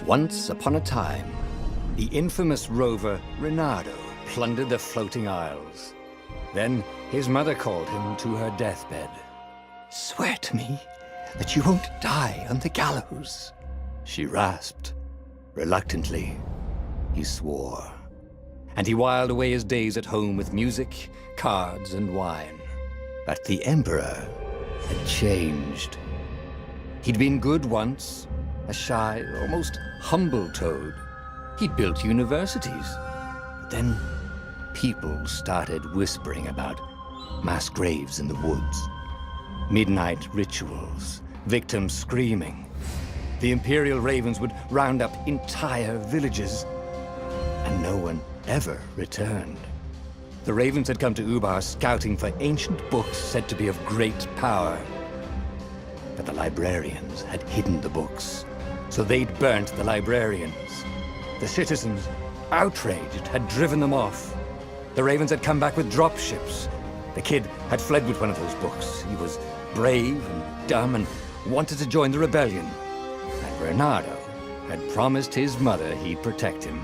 Once upon a time, the infamous rover Reynardo plundered the floating isles. Then his mother called him to her deathbed. "Swear to me that you won't die on the gallows," she rasped. Reluctantly, he swore. And he whiled away his days at home with music, cards, and wine. But the Emperor had changed. He'd been good once, a shy, almost humble toad. He'd built universities. But then people started whispering about mass graves in the woods, midnight rituals, victims screaming. The Imperial Ravens would round up entire villages, and no one ever returned. The Ravens had come to Ubar scouting for ancient books said to be of great power. But the librarians had hidden the books, so they'd burnt the librarians. The citizens, outraged, had driven them off. The Ravens had come back with dropships. The kid had fled with one of those books. He was brave and dumb and wanted to join the rebellion. And Reynardo had promised his mother he'd protect him.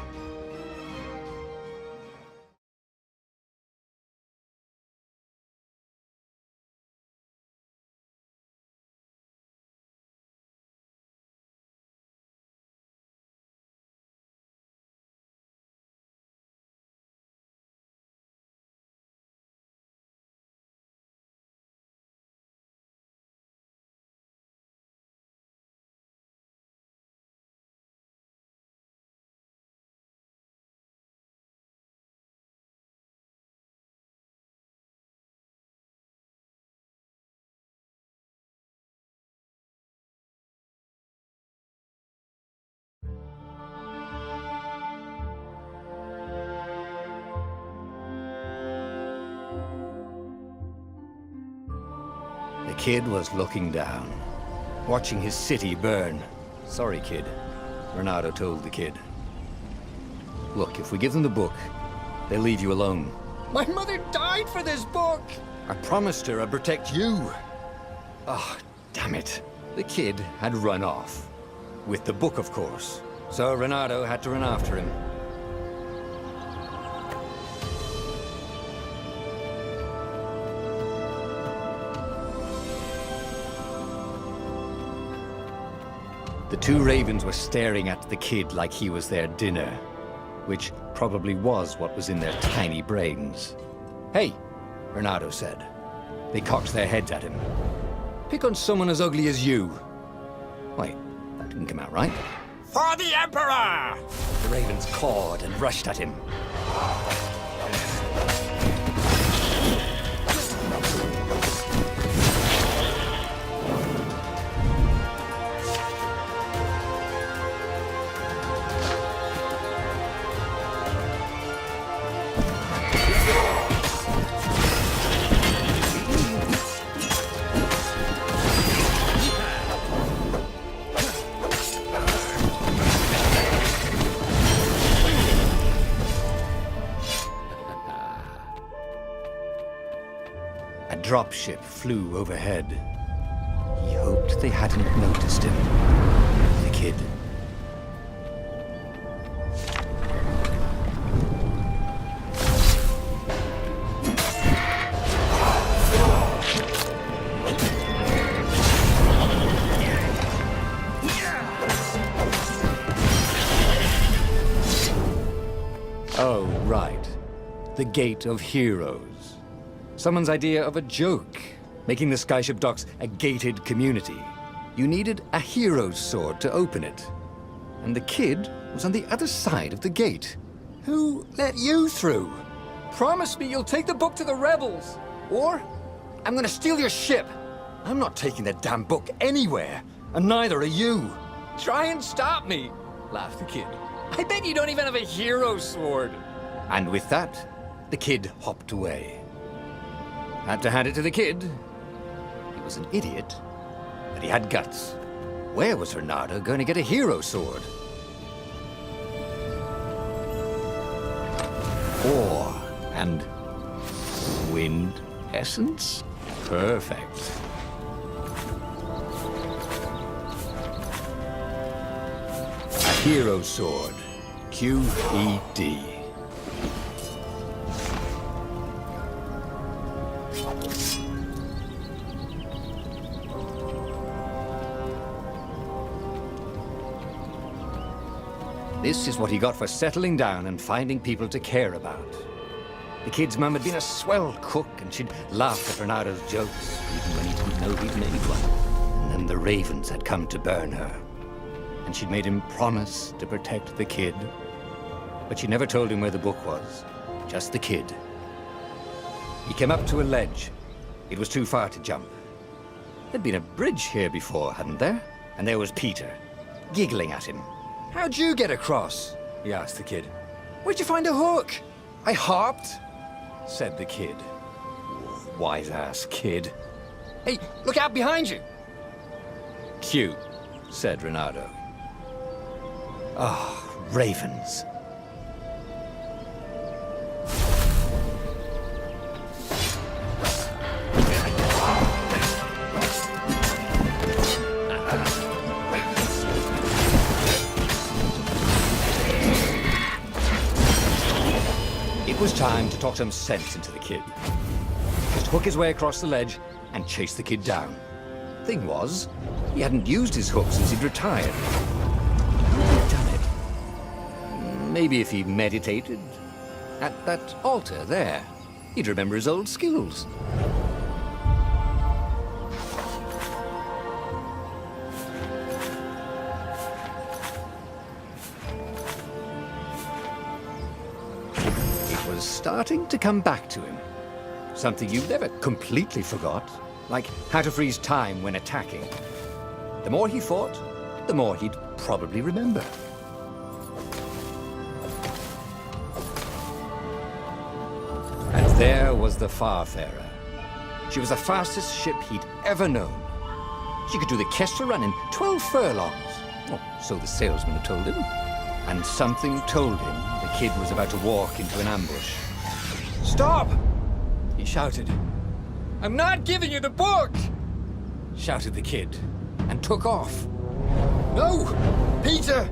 The kid was looking down, watching his city burn. "Sorry, kid," Reynardo told the kid. "Look, if we give them the book, they'll leave you alone." "My mother died for this book!" "I promised her I'd protect you." "Oh, damn it." The kid had run off. With the book, of course. So Reynardo had to run after him. The two Ravens were staring at the kid like he was their dinner, which probably was what was in their tiny brains. "Hey," Reynardo said. They cocked their heads at him. "Pick on someone as ugly as you." Wait, that didn't come out right. "For the Emperor!" The Ravens cawed and rushed at him. A dropship flew overhead. He hoped they hadn't noticed him. The kid. Oh, right. The Gate of Heroes. Someone's idea of a joke, making the Skyship docks a gated community. You needed a hero's sword to open it. And the kid was on the other side of the gate. Who let you through? Promise me you'll take the book to the rebels, or I'm gonna steal your ship. I'm not taking that damn book anywhere, and neither are you. Try and stop me, laughed the kid. I bet you don't even have a hero sword. And with that, the kid hopped away. Had to hand it to the kid. He was an idiot, but he had guts. Where was Reynardo going to get a hero sword? Ore and wind essence? Perfect. At Hero Sword. QED. This is what he got for settling down and finding people to care about. The kid's mum had been a swell cook, and she'd laughed at Renado's jokes, even when he didn't know he'd made one. And then the ravens had come to burn her. And she'd made him promise to protect the kid. But she never told him where the book was, just the kid. He came up to a ledge. It was too far to jump. There'd been a bridge here before, hadn't there? And there was Peter, giggling at him. "How'd you get across?" he asked the kid. "Where'd you find a hook?" "I hopped," said the kid. Wise-ass kid. "Hey, look out behind you!" "Cute," said Renato. Ah, ravens. It was time to talk some sense into the kid. Just hook his way across the ledge and chase the kid down. Thing was, he hadn't used his hook since he'd retired. He'd done it. Maybe if he meditated at that altar there, he'd remember his old skills. Starting to come back to him. Something you never completely forgot, like how to freeze time when attacking. The more he fought, the more he'd probably remember. And there was the Farfarer. She was the fastest ship he'd ever known. She could do the Kestrel run in 12 furlongs. Oh, so the salesman had told him. And something told him the kid was about to walk into an ambush. "Stop!" he shouted. "I'm not giving you the book!" shouted the kid, and took off. "No! Peter!"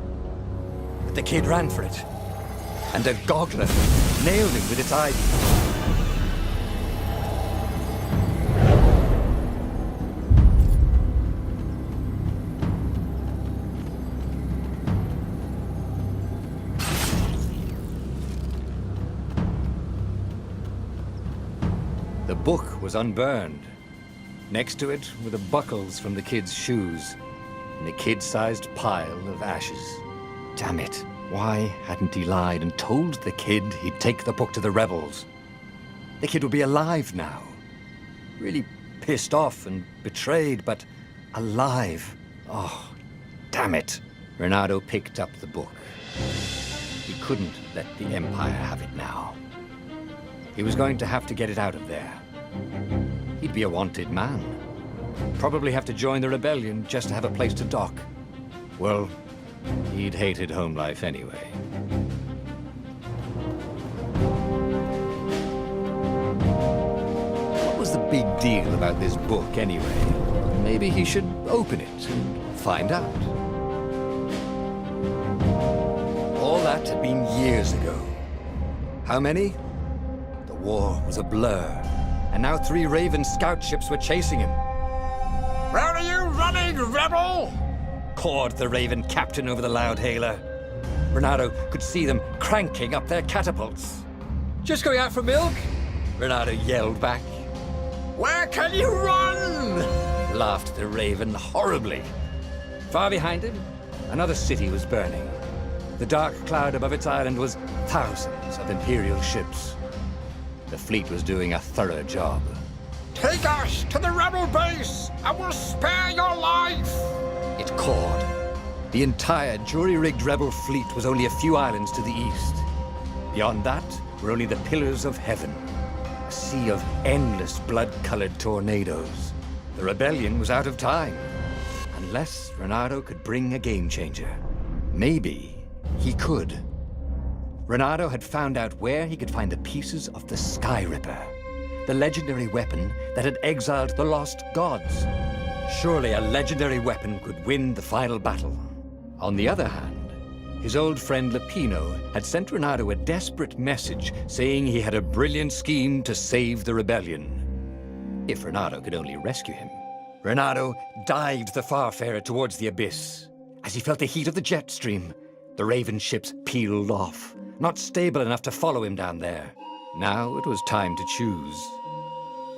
But the kid ran for it, and a goggler nailed him with its ivy. The book was unburned. Next to it were the buckles from the kid's shoes, and a kid-sized pile of ashes. Damn it, why hadn't he lied and told the kid he'd take the book to the rebels? The kid would be alive now. Really pissed off and betrayed, but alive. Oh, damn it. Renato picked up the book. He couldn't let the Empire have it now. He was going to have to get it out of there. He'd be a wanted man. Probably have to join the rebellion just to have a place to dock. Well, he'd hated home life anyway. What was the big deal about this book anyway? Maybe he should open it and find out. All that had been years ago. How many? The war was a blur, and now 3 Raven scout ships were chasing him. "Where are you running, rebel?" cawed the Raven captain over the loudhailer. Renato could see them cranking up their catapults. "Just going out for milk?" Renato yelled back. "Where can you run?" laughed the Raven horribly. Far behind him, another city was burning. The dark cloud above its island was thousands of Imperial ships. The fleet was doing a thorough job. "Take us to the rebel base, and we'll spare your life!" it cawed. The entire jury-rigged rebel fleet was only a few islands to the east. Beyond that were only the pillars of heaven, a sea of endless blood-colored tornadoes. The rebellion was out of time, unless Renato could bring a game-changer. Maybe he could. Renato had found out where he could find the pieces of the Sky Ripper, the legendary weapon that had exiled the lost gods. Surely a legendary weapon could win the final battle. On the other hand, his old friend Lapino had sent Renato a desperate message saying he had a brilliant scheme to save the rebellion. If Renato could only rescue him. Renato dived the Farfarer towards the abyss. As he felt the heat of the jet stream, the Raven ships peeled off, not stable enough to follow him down there. Now it was time to choose.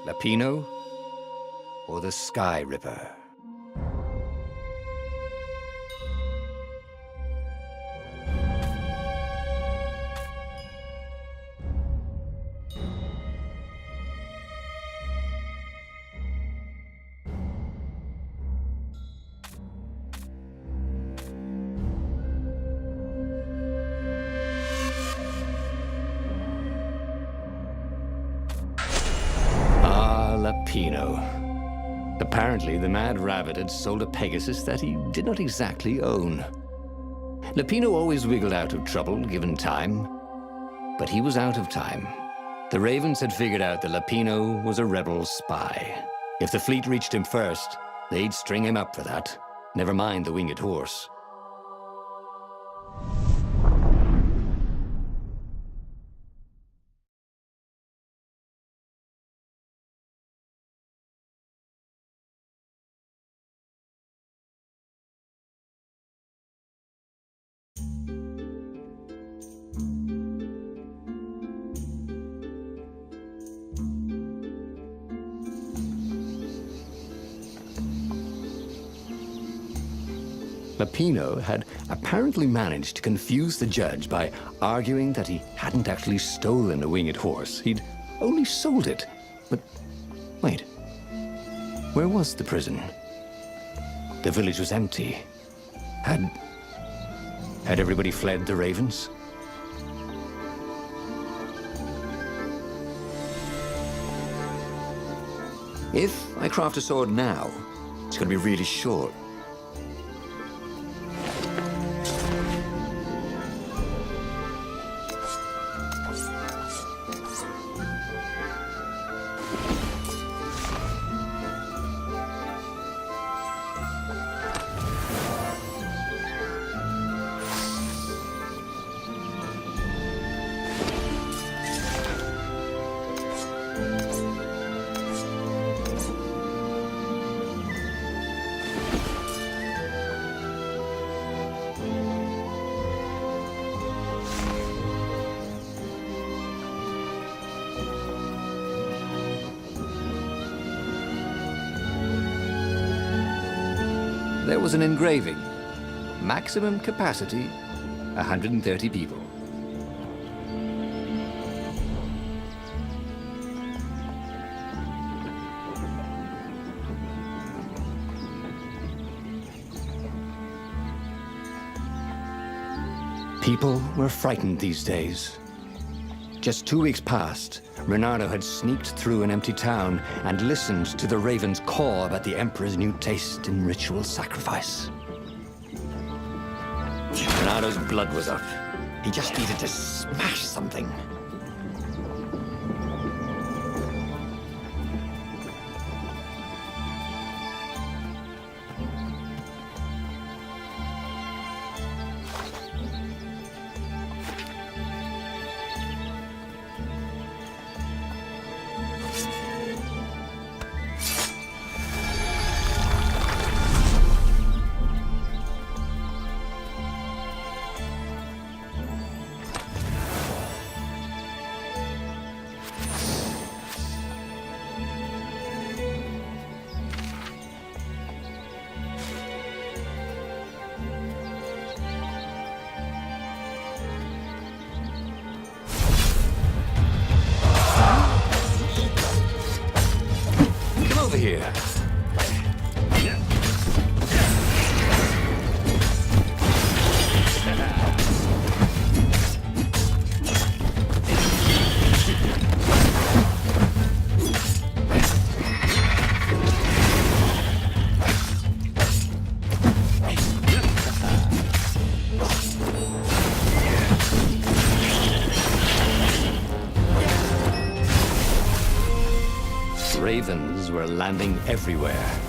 Lapino or the Sky Ripper? Lapino. Apparently, the Mad Rabbit had sold a Pegasus that he did not exactly own. Lapino always wiggled out of trouble, given time. But he was out of time. The Ravens had figured out that Lapino was a rebel spy. If the fleet reached him first, they'd string him up for that. Never mind the winged horse. Lapino had apparently managed to confuse the judge by arguing that he hadn't actually stolen a winged horse. He'd only sold it. But wait, where was the prison? The village was empty. Had everybody fled the Ravens? If I craft a sword now, it's going to be really short. There was an engraving. Maximum capacity, 130 people. People were frightened these days. Just 2 weeks past, Renato had sneaked through an empty town and listened to the Ravens caw about the Emperor's new taste in ritual sacrifice. Renato's blood was up. He just needed to smash something. Here. Ravens were landing everywhere.